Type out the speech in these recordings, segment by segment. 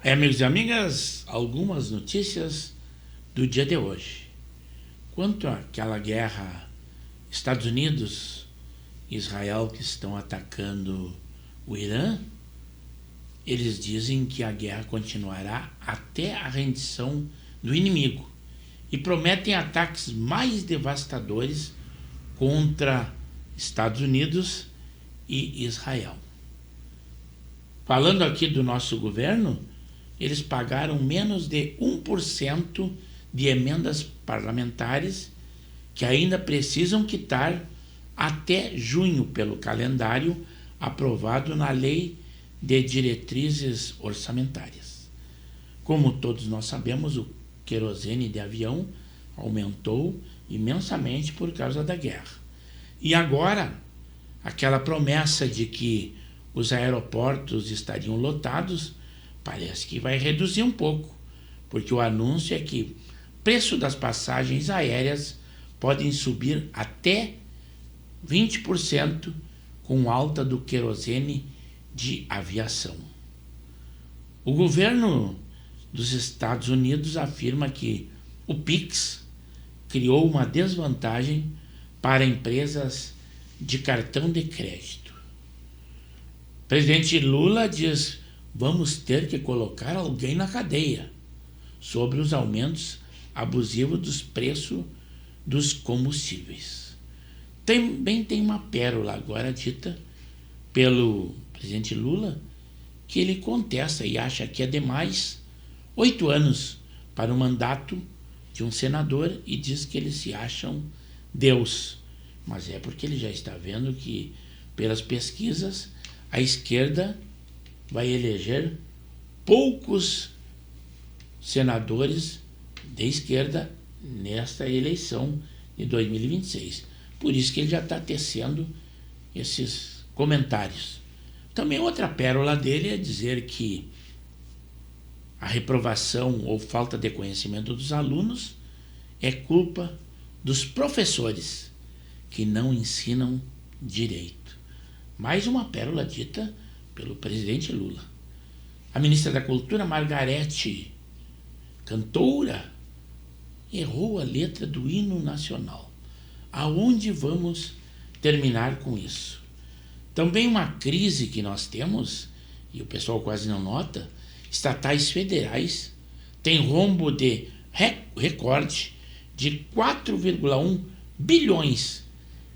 Aí, amigos e amigas, algumas notícias do dia de hoje. Quanto àquela guerra Estados Unidos e Israel que estão atacando o Irã, eles dizem que a guerra continuará até a rendição do inimigo e prometem ataques mais devastadores contra Estados Unidos e Israel. Falando aqui do nosso governo, eles pagaram menos de 1% de emendas parlamentares que ainda precisam quitar até junho pelo calendário aprovado na Lei de Diretrizes Orçamentárias. Como todos nós sabemos, o querosene de avião aumentou imensamente por causa da guerra. E agora, aquela promessa de que os aeroportos estariam lotados, parece que vai reduzir um pouco, porque o anúncio é que o preço das passagens aéreas podem subir até 20% com alta do querosene de aviação. O governo dos Estados Unidos afirma que o PIX criou uma desvantagem para empresas de cartão de crédito. O presidente Lula diz: vamos ter que colocar alguém na cadeia sobre os aumentos abusivos dos preços dos combustíveis. Também tem uma pérola agora dita pelo presidente Lula, que ele contesta e acha que é demais 8 anos para o mandato de um senador e diz que eles se acham Deus. Mas é porque ele já está vendo que, pelas pesquisas, a esquerda vai eleger poucos senadores de esquerda nesta eleição de 2026. Por isso que ele já está tecendo esses comentários. Também outra pérola dele é dizer que a reprovação ou falta de conhecimento dos alunos é culpa dos professores que não ensinam direito. Mais uma pérola dita pelo presidente Lula. A ministra da Cultura, Margarete, cantora, errou a letra do hino nacional. Aonde vamos terminar com isso? Também uma crise que nós temos, e o pessoal quase não nota, estatais federais têm rombo de recorde de 4,1 bilhões.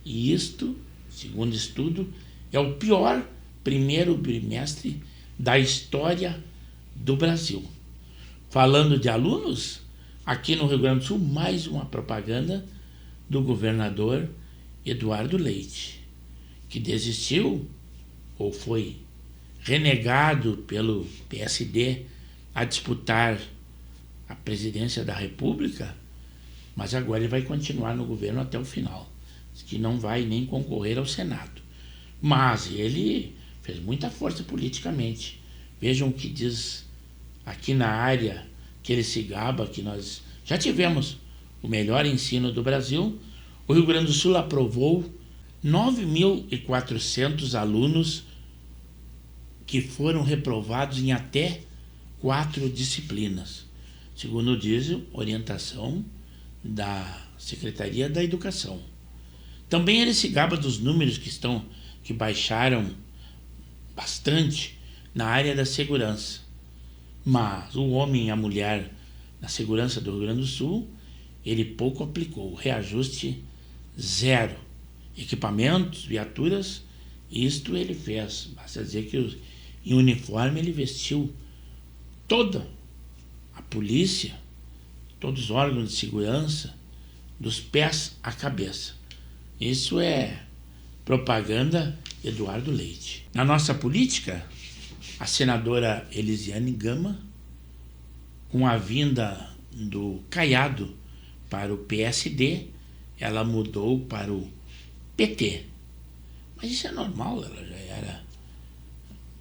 E isto, segundo estudo, é o pior primeiro bimestre da história do Brasil. Falando de alunos, aqui no Rio Grande do Sul, mais uma propaganda do governador Eduardo Leite, que desistiu ou foi renegado pelo PSD a disputar a presidência da República, mas agora ele vai continuar no governo até o final, que não vai nem concorrer ao Senado. Mas ele fez muita força politicamente. Vejam o que diz aqui na área que ele se gaba, que nós já tivemos o melhor ensino do Brasil. O Rio Grande do Sul aprovou 9.400 alunos que foram reprovados em até 4 disciplinas, segundo diz orientação da Secretaria da Educação. Também ele se gaba dos números que baixaram bastante na área da segurança. Mas o homem e a mulher na segurança do Rio Grande do Sul, ele pouco aplicou, reajuste zero. Equipamentos, viaturas, isto ele fez. Basta dizer que em uniforme ele vestiu toda a polícia, todos os órgãos de segurança, dos pés à cabeça. Isso é propaganda Eduardo Leite. Na nossa política, a senadora Elisiane Gama, com a vinda do Caiado para o PSD, ela mudou para o PT. Mas isso é normal, ela já era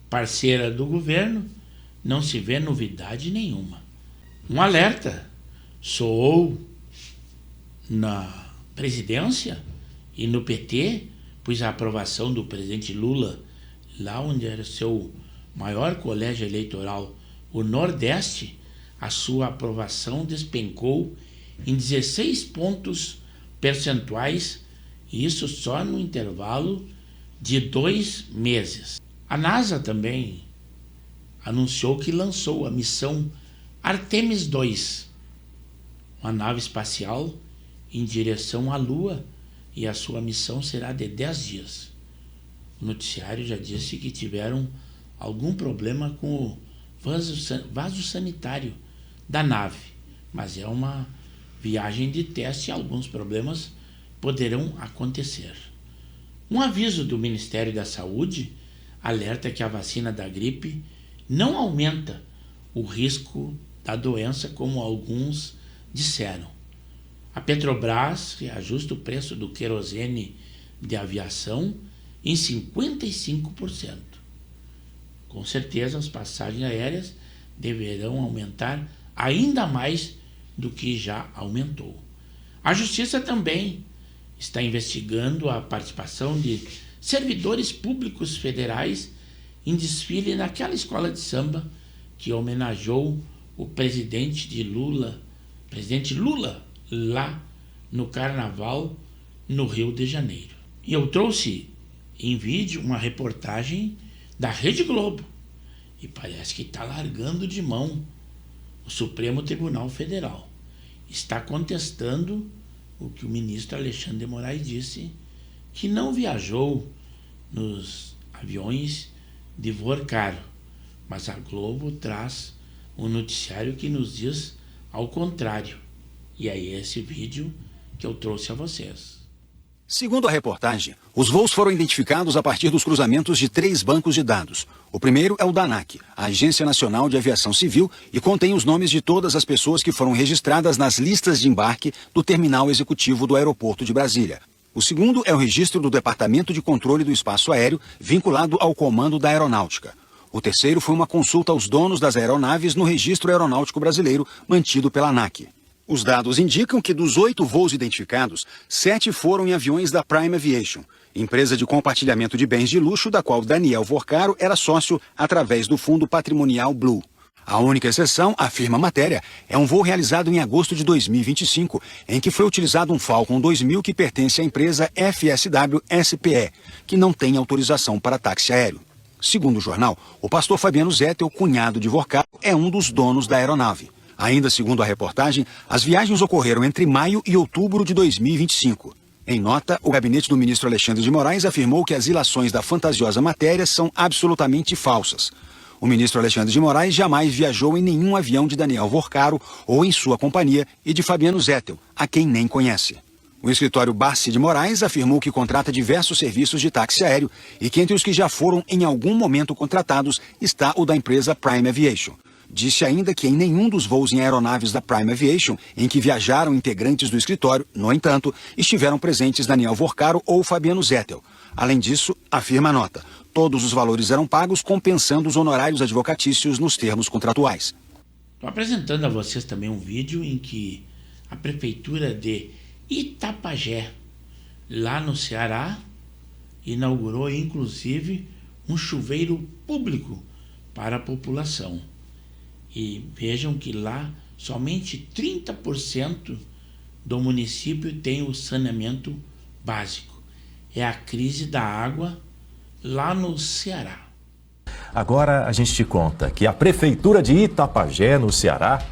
parceira do governo, não se vê novidade nenhuma. Um alerta soou na presidência e no PT, pois a aprovação do presidente Lula, lá onde era seu maior colégio eleitoral, O Nordeste, a sua aprovação despencou em 16 pontos percentuais, e isso só no intervalo de 2 meses. A NASA também anunciou que lançou a missão Artemis II, uma nave espacial em direção à Lua, e a sua missão será de 10 dias. O noticiário já disse que tiveram algum problema com o vaso sanitário da nave, mas é uma viagem de teste e alguns problemas poderão acontecer. Um aviso do Ministério da Saúde alerta que a vacina da gripe não aumenta o risco da doença, como alguns disseram. A Petrobras reajusta o preço do querosene de aviação em 55%. Com certeza, as passagens aéreas deverão aumentar ainda mais do que já aumentou. A Justiça também está investigando a participação de servidores públicos federais em desfile naquela escola de samba que homenageou o presidente Lula, lá no Carnaval, no Rio de Janeiro. E eu trouxe em vídeo uma reportagem da Rede Globo, e parece que está largando de mão o Supremo Tribunal Federal. Está contestando o que o ministro Alexandre de Moraes disse, que não viajou nos aviões de voo caro, mas a Globo traz um noticiário que nos diz ao contrário. E é esse vídeo que eu trouxe a vocês. Segundo a reportagem, os voos foram identificados a partir dos cruzamentos de 3 bancos de dados. O primeiro é o da ANAC, a Agência Nacional de Aviação Civil, e contém os nomes de todas as pessoas que foram registradas nas listas de embarque do terminal executivo do aeroporto de Brasília. O segundo é o registro do Departamento de Controle do Espaço Aéreo, vinculado ao Comando da Aeronáutica. O terceiro foi uma consulta aos donos das aeronaves no Registro Aeronáutico Brasileiro, mantido pela ANAC. Os dados indicam que dos 8 voos identificados, 7 foram em aviões da Prime Aviation, empresa de compartilhamento de bens de luxo da qual Daniel Vorcaro era sócio através do fundo patrimonial Blue. A única exceção, afirma a matéria, é um voo realizado em agosto de 2025, em que foi utilizado um Falcon 2000 que pertence à empresa FSW SPE, que não tem autorização para táxi aéreo. Segundo o jornal, o pastor Fabiano Zettel, cunhado de Vorcaro, é um dos donos da aeronave. Ainda segundo a reportagem, as viagens ocorreram entre maio e outubro de 2025. Em nota, o gabinete do ministro Alexandre de Moraes afirmou que as ilações da fantasiosa matéria são absolutamente falsas. O ministro Alexandre de Moraes jamais viajou em nenhum avião de Daniel Vorcaro ou em sua companhia e de Fabiano Zettel, a quem nem conhece. O escritório Bassi de Moraes afirmou que contrata diversos serviços de táxi aéreo e que entre os que já foram em algum momento contratados está o da empresa Prime Aviation. Disse ainda que em nenhum dos voos em aeronaves da Prime Aviation em que viajaram integrantes do escritório, no entanto, estiveram presentes Daniel Vorcaro ou Fabiano Zettel. Além disso, afirma a nota, todos os valores eram pagos compensando os honorários advocatícios nos termos contratuais. Estou apresentando a vocês também um vídeo em que a prefeitura de Itapajé, lá no Ceará, inaugurou inclusive um chuveiro público para a população. E vejam que lá somente 30% do município tem o saneamento básico. É a crise da água lá no Ceará. Agora a gente te conta que a Prefeitura de Itapajé, no Ceará,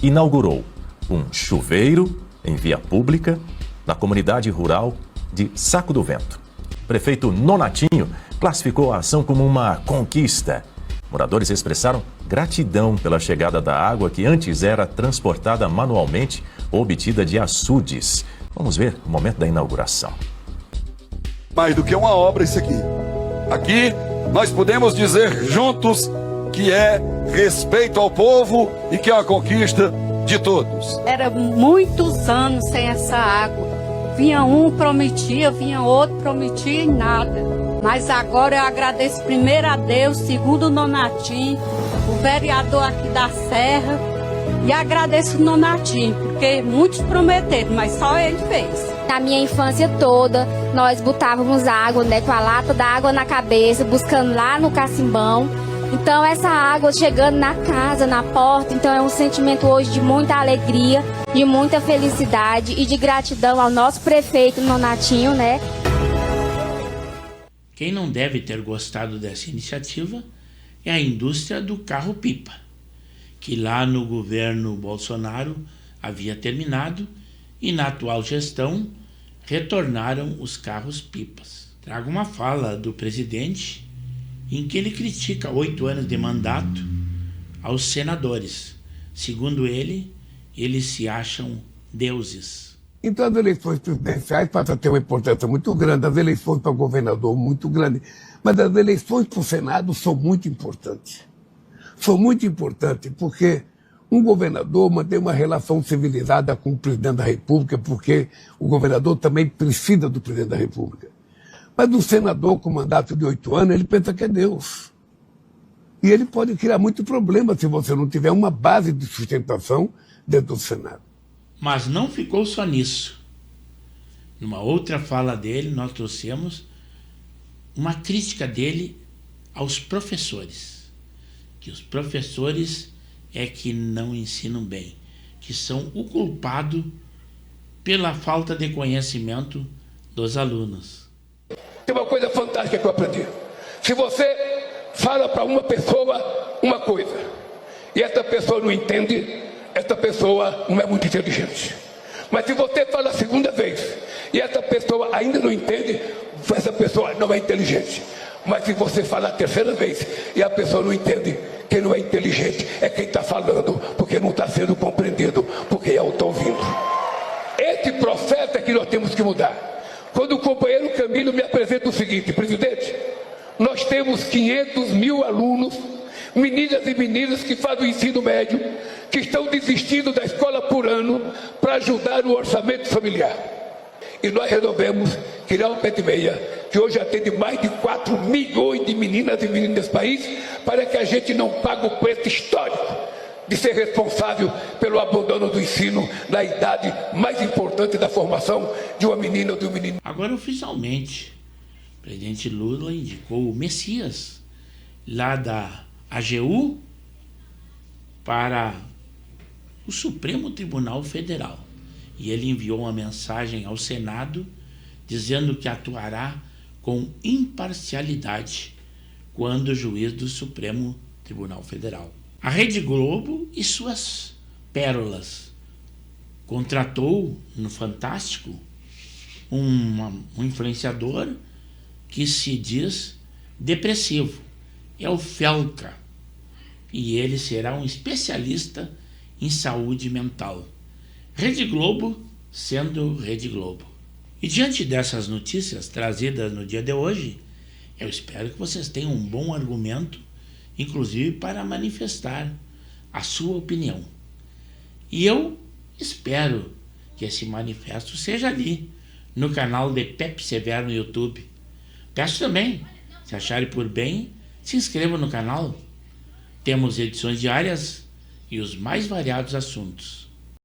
inaugurou um chuveiro em via pública na comunidade rural de Saco do Vento. O prefeito Nonatinho classificou a ação como uma conquista. Moradores expressaram gratidão pela chegada da água que antes era transportada manualmente ou obtida de açudes. Vamos ver o momento da inauguração. Mais do que uma obra isso aqui. Aqui nós podemos dizer juntos que é respeito ao povo e que é uma conquista de todos. Era muitos anos sem essa água. Vinha um, prometia, vinha outro, prometia e nada. Mas agora eu agradeço primeiro a Deus, segundo o Nonatinho, o vereador aqui da Serra, e agradeço o Nonatinho, porque muitos prometeram, mas só ele fez. Na minha infância toda, nós botávamos água, com a lata da água na cabeça, buscando lá no cacimbão. Então essa água chegando na casa, na porta, então é um sentimento hoje de muita alegria, de muita felicidade e de gratidão ao nosso prefeito Nonatinho, né? Quem não deve ter gostado dessa iniciativa é a indústria do carro-pipa, que lá no governo Bolsonaro havia terminado e na atual gestão retornaram os carros-pipas. Trago uma fala do presidente em que ele critica 8 anos de mandato aos senadores. Segundo ele, eles se acham deuses. Então as eleições presidenciais passam a ter uma importância muito grande, as eleições para governador muito grande, mas as eleições para o Senado são muito importantes. São muito importantes porque um governador mantém uma relação civilizada com o presidente da República, porque o governador também precisa do presidente da República. Mas o senador com mandato de 8 anos, ele pensa que é Deus. E ele pode criar muito problema se você não tiver uma base de sustentação dentro do Senado. Mas não ficou só nisso. Numa outra fala dele, nós trouxemos uma crítica dele aos professores. Que os professores é que não ensinam bem, que são o culpado pela falta de conhecimento dos alunos. Tem uma coisa fantástica que eu aprendi. Se você fala para uma pessoa uma coisa e essa pessoa não entende, essa pessoa não é muito inteligente. Mas se você fala a segunda vez e essa pessoa ainda não entende, essa pessoa não é inteligente. Mas se você falar a terceira vez e a pessoa não entende, quem não é inteligente é quem está falando, porque não está sendo compreendido, porque eu estou ouvindo. Esse processo é que nós temos que mudar. Quando o companheiro Camilo me apresenta o seguinte: presidente, nós temos 500 mil alunos, meninas e meninos que fazem o ensino médio, que estão desistindo da escola por ano para ajudar no orçamento familiar. E nós resolvemos criar um pé de meia, que hoje atende mais de 4 milhões de meninas e meninos desse país, para que a gente não pague o preço histórico de ser responsável pelo abandono do ensino na idade mais importante da formação de uma menina ou de um menino. Agora, oficialmente, o presidente Lula indicou o Messias, lá da AGU, para o Supremo Tribunal Federal. E ele enviou uma mensagem ao Senado dizendo que atuará com imparcialidade quando o juiz do Supremo Tribunal Federal. A Rede Globo e suas pérolas contratou no Fantástico um influenciador que se diz depressivo. É o Felca. E ele será um especialista em saúde mental. Rede Globo sendo Rede Globo. E diante dessas notícias trazidas no dia de hoje, eu espero que vocês tenham um bom argumento, inclusive para manifestar a sua opinião. E eu espero que esse manifesto seja ali, no canal de Pepe Severo no YouTube. Peço também, se acharem por bem, se inscrevam no canal. Temos edições diárias e os mais variados assuntos.